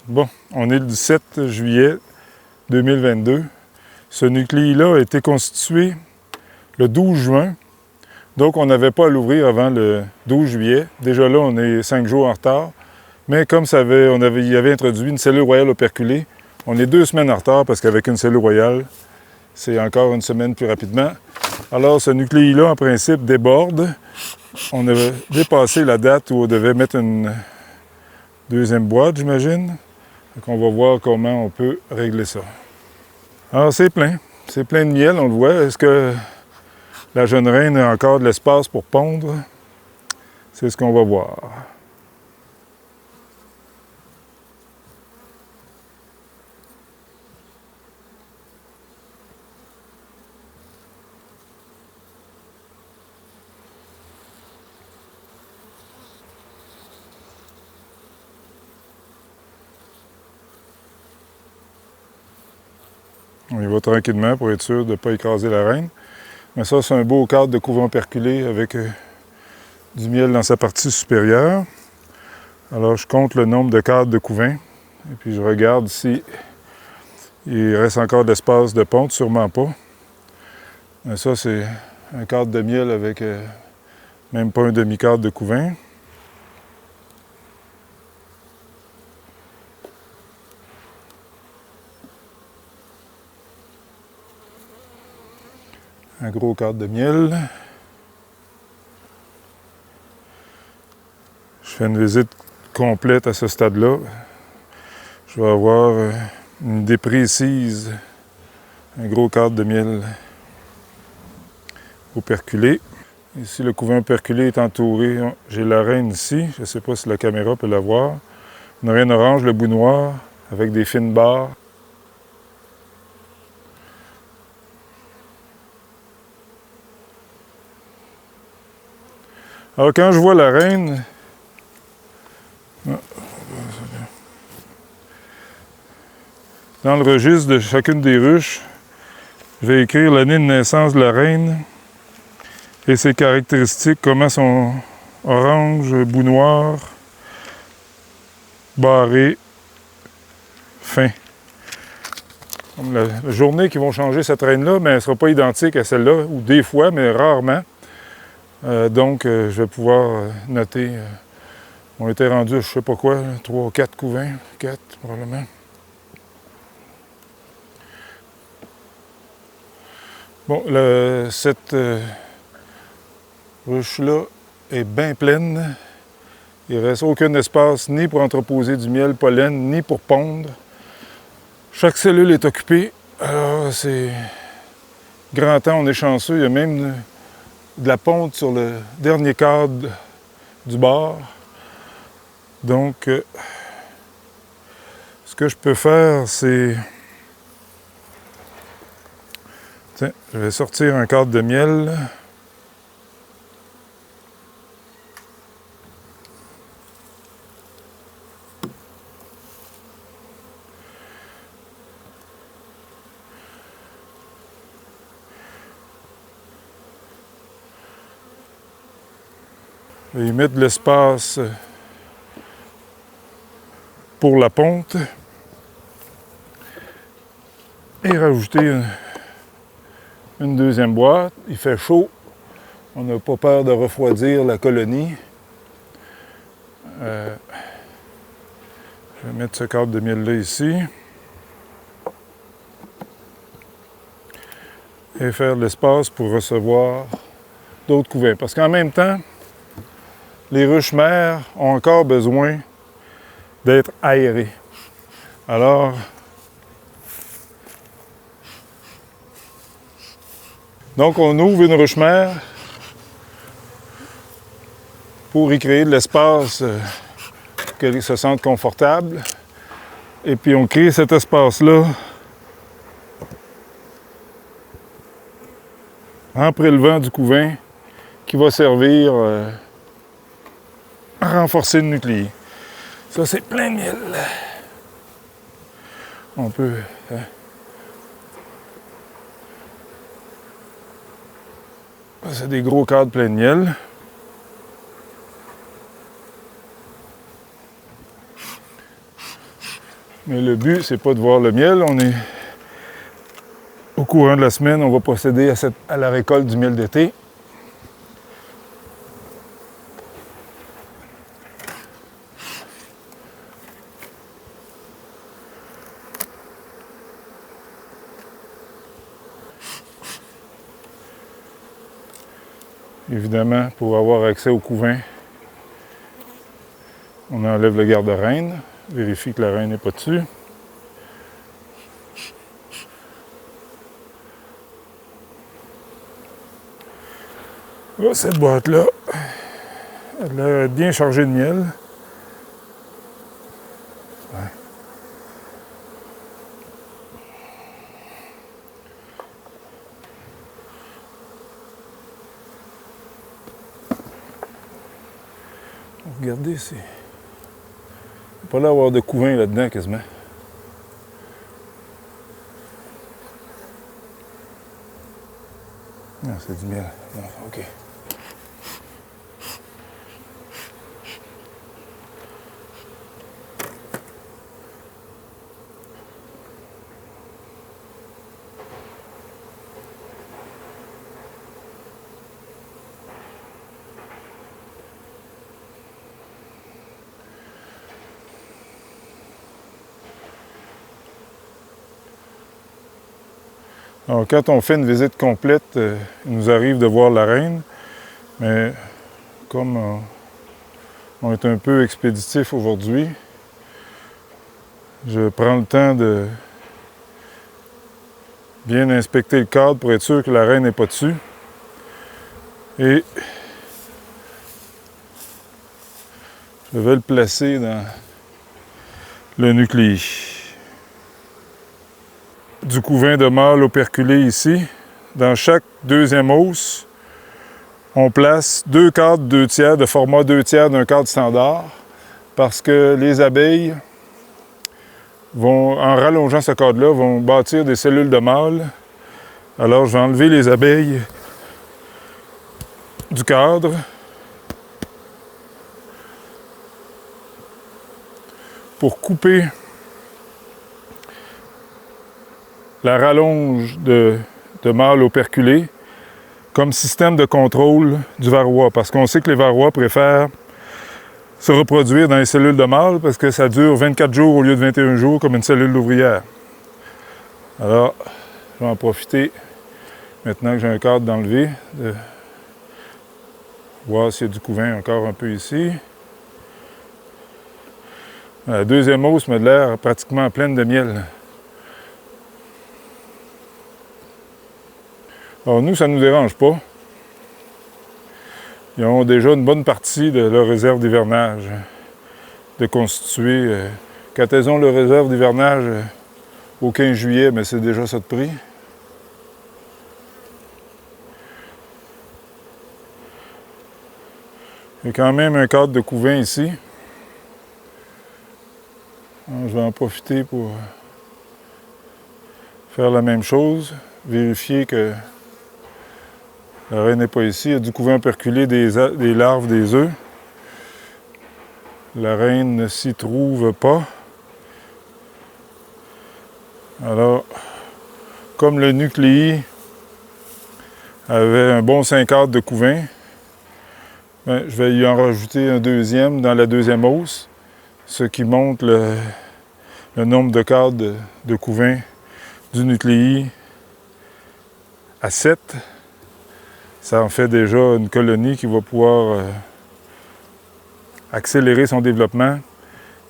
Bon, on est le 17 juillet 2022. Ce nucléi-là a été constitué le 12 juin. Donc, on n'avait pas à l'ouvrir avant le 12 juillet. Déjà là, on est 5 jours en retard. Mais comme il avait introduit une cellule royale operculée, on est 2 semaines en retard parce qu'avec une cellule royale, c'est encore une semaine plus rapidement. Alors, ce nucléi-là, en principe, déborde. On avait dépassé la date où on devait mettre une deuxième boîte, j'imagine. Donc, on va voir comment on peut régler ça. Alors, c'est plein. C'est plein de miel, on le voit. Est-ce que la jeune reine a encore de l'espace pour pondre? C'est ce qu'on va voir. On y va tranquillement pour être sûr de ne pas écraser la reine. Mais ça, c'est un beau cadre de couvain perculé avec du miel dans sa partie supérieure. Alors, je compte le nombre de cadres de couvain. Et puis, je regarde si il reste encore de l'espace de ponte. Sûrement pas. Mais ça, c'est un cadre de miel avec même pas un demi-cadre de couvain. Un gros cadre de miel. Je fais une visite complète à ce stade-là. Je vais avoir une idée précise, un gros cadre de miel operculé. Ici, le couvain operculé est entouré. J'ai la reine ici. Je ne sais pas si la caméra peut la voir. Une reine orange, le bout noir, avec des fines barres. Alors, quand je vois la reine, dans le registre de chacune des ruches, je vais écrire l'année de naissance de la reine et ses caractéristiques, comment sont orange, bout noir, barré, fin. Comme la journée qui vont changer cette reine-là, mais elle ne sera pas identique à celle-là, ou des fois, mais rarement. Donc, je vais pouvoir noter. On était rendu, je ne sais pas quoi, 3 ou 4 couvains, 4 probablement. Bon, cette ruche-là est bien pleine. Il ne reste aucun espace ni pour entreposer du miel, pollen, ni pour pondre. Chaque cellule est occupée. Alors, c'est grand temps, on est chanceux. Il y a même de la ponte sur le dernier cadre du bord. Donc, ce que je peux faire, c'est... Tiens, je vais sortir un cadre de miel. Je vais y mettre de l'espace pour la ponte et rajouter une deuxième boîte. Il fait chaud. On n'a pas peur de refroidir la colonie. Je vais mettre ce cadre de miel-là ici. Et faire de l'espace pour recevoir d'autres couvains. Parce qu'en même temps, les ruches mères ont encore besoin d'être aérées. Alors, donc on ouvre une ruche mère pour y créer de l'espace pour qu'elles se sentent confortables. Et puis on crée cet espace-là en prélevant du couvain qui va servir à renforcer le nucléi. Ça, c'est plein de miel. On peut... Hein? C'est des gros cadres pleins de miel. Mais le but, c'est pas de voir le miel. On est au courant de la semaine, on va procéder à la récolte du miel d'été. Évidemment, pour avoir accès au couvain, on enlève le garde-reine, vérifie que la reine n'est pas dessus. Oh, cette boîte-là, elle a l'air bien chargée de miel. Ouais. Regardez, c'est... Il n'y a pas l'air d'avoir de couvain là-dedans, quasiment. Non, c'est du miel. Non, OK. Alors, quand on fait une visite complète, il nous arrive de voir la reine, mais comme on est un peu expéditif aujourd'hui, je prends le temps de bien inspecter le cadre pour être sûr que la reine n'est pas dessus. Et je vais le placer dans le nucléi. Du couvain de mâle operculé ici, dans chaque deuxième hausse, on place 2 cadres 2 tiers de format 2 tiers d'un cadre standard parce que les abeilles vont, en rallongeant ce cadre-là, vont bâtir des cellules de mâle. Alors je vais enlever les abeilles du cadre pour couper la rallonge de mâle operculé comme système de contrôle du varroa, parce qu'on sait que les varrois préfèrent se reproduire dans les cellules de mâle parce que ça dure 24 jours au lieu de 21 jours comme une cellule ouvrière. Alors, je vais en profiter, maintenant que j'ai un cadre d'enlever, de voir s'il y a du couvain encore un peu ici. La deuxième hausse me l'air pratiquement pleine de miel. Alors nous, ça ne nous dérange pas. Ils ont déjà une bonne partie de leur réserve d'hivernage de constituer. Quand elles ont leur réserve d'hivernage au 15 juillet, mais c'est déjà ça de prix. Il y a quand même un cadre de couvain ici. Alors, je vais en profiter pour faire la même chose, vérifier que la reine n'est pas ici. Il y a du couvain operculé des larves des œufs. La reine ne s'y trouve pas. Alors, comme le nucléi avait un bon 5 cadres de couvain, ben, je vais y en rajouter un deuxième dans la deuxième hausse, ce qui montre le nombre de cadres de couvain du nucléi à 7. Ça en fait déjà une colonie qui va pouvoir accélérer son développement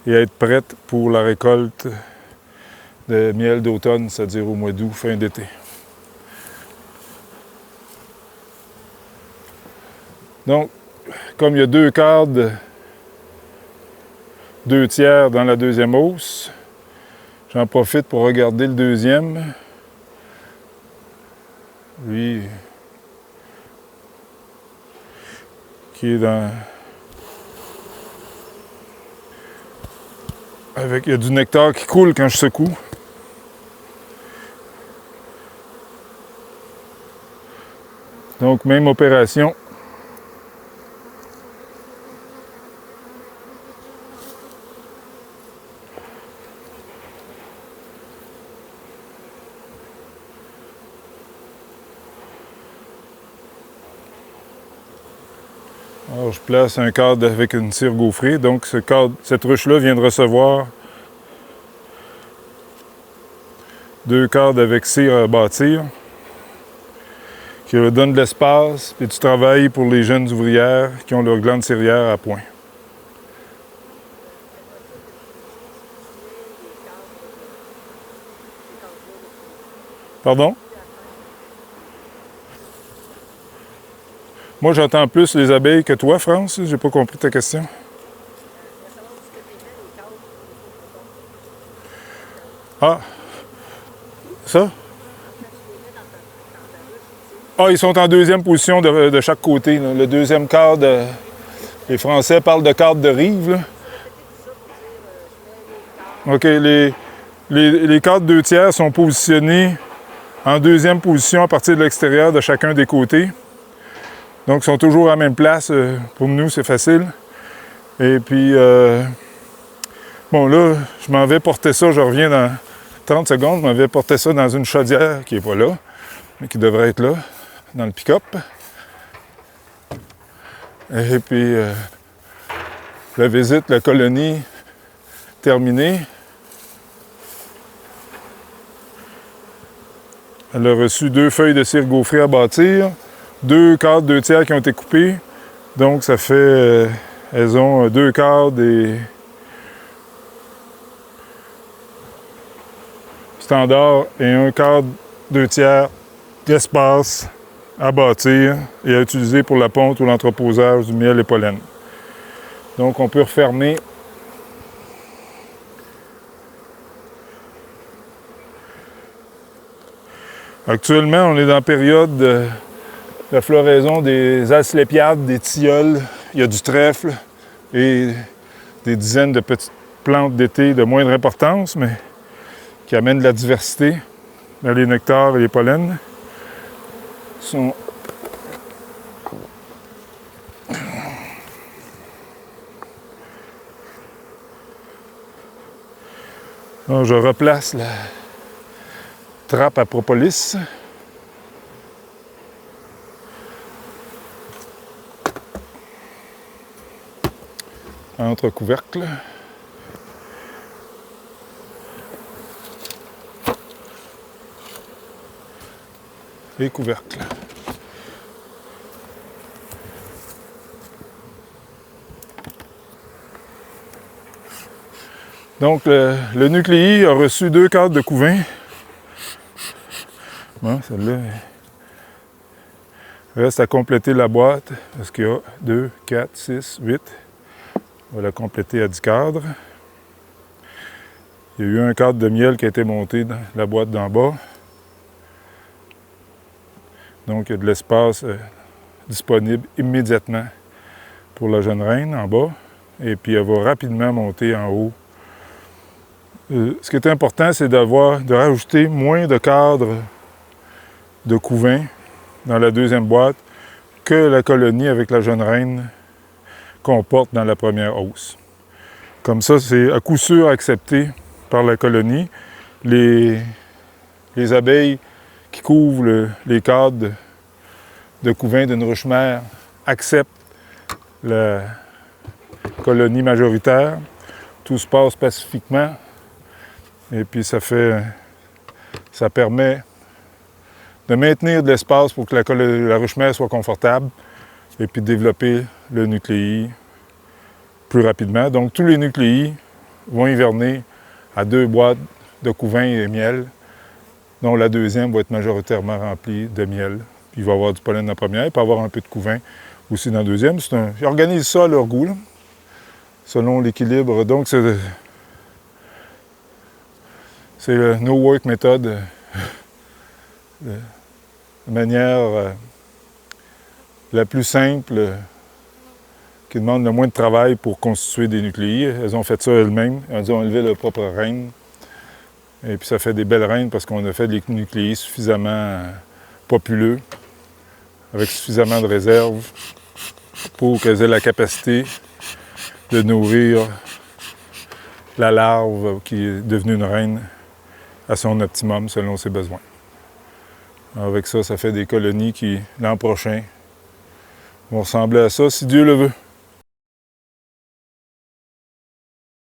et être prête pour la récolte de miel d'automne, c'est-à-dire au mois d'août, fin d'été. Donc, comme il y a 2 cadres, 2 tiers dans la deuxième hausse, j'en profite pour regarder le deuxième. Lui, qui est dans... il y a du nectar qui coule quand je secoue. Donc, même opération. Alors, je place un cadre avec une cire gaufrée. Donc, cette ruche-là vient de recevoir 2 cadres avec cire à bâtir, qui leur donne de l'espace et du travail pour les jeunes ouvrières qui ont leur glande cirière à point. Pardon? Moi, j'entends plus les abeilles que toi, France. J'ai pas compris ta question. Ah, ça? Ah, ils sont en deuxième position de chaque côté, là. Le deuxième cadre, les Français parlent de cadre de rive, là. OK, les cadres 2/3 sont positionnés en deuxième position à partir de l'extérieur de chacun des côtés. Donc, ils sont toujours à la même place. Pour nous, c'est facile. Et puis, bon, là, je m'en vais porter ça. Je reviens dans 30 secondes. Je m'en vais porter ça dans une chaudière qui n'est pas là, mais qui devrait être là, dans le pick-up. Et puis, la visite, la colonie terminée. Elle a reçu 2 feuilles de cire gaufrée à bâtir, 2 cadres 2/3 qui ont été coupés. Donc, ça fait... elles ont 2 cadres et... standard et un cadre 2/3 d'espace à bâtir et à utiliser pour la ponte ou l'entreposage du miel et pollen. Donc, on peut refermer. Actuellement, on est dans la période de la floraison des asclépiades, des tilleuls. Il y a du trèfle et des dizaines de petites plantes d'été de moindre importance, mais qui amènent de la diversité dans les nectars et les pollens. Alors, je replace la trappe à propolis. Entre couvercles. Et couvercles. Donc, le nucléi a reçu 2 cadres de couvain. Bon, celle-là, il reste à compléter la boîte, parce qu'il y a 2, 4, 6, 8. On va la compléter à 10 cadres. Il y a eu un cadre de miel qui a été monté dans la boîte d'en bas. Donc, il y a de l'espace disponible immédiatement pour la jeune reine en bas. Et puis, elle va rapidement monter en haut. Ce qui est important, c'est de rajouter moins de cadres de couvain dans la deuxième boîte que la colonie avec la jeune reine qu'on porte dans la première hausse. Comme ça, c'est à coup sûr accepté par la colonie. Les abeilles qui couvrent les cadres de couvain d'une ruche mère acceptent la colonie majoritaire. Tout se passe pacifiquement. Et puis ça permet de maintenir de l'espace pour que la ruche mère soit confortable et puis de développer le nucléi plus rapidement. Donc tous les nucléi vont hiverner à 2 boîtes de couvain et miel, dont la deuxième va être majoritairement remplie de miel. Puis il va y avoir du pollen dans la première, il peut y avoir un peu de couvain aussi dans la deuxième. Ils organisent ça à leur goût, là, selon l'équilibre. Donc c'est le No Work Method, la manière la plus simple, qui demande le moins de travail pour constituer des nucléi. Elles ont fait ça elles-mêmes. Elles ont élevé leur propre reine. Et puis ça fait des belles reines parce qu'on a fait des nucléi suffisamment populeux, avec suffisamment de réserves pour qu'elles aient la capacité de nourrir la larve qui est devenue une reine à son optimum selon ses besoins. Alors avec ça, ça fait des colonies qui, l'an prochain, va ressembler à ça si Dieu le veut.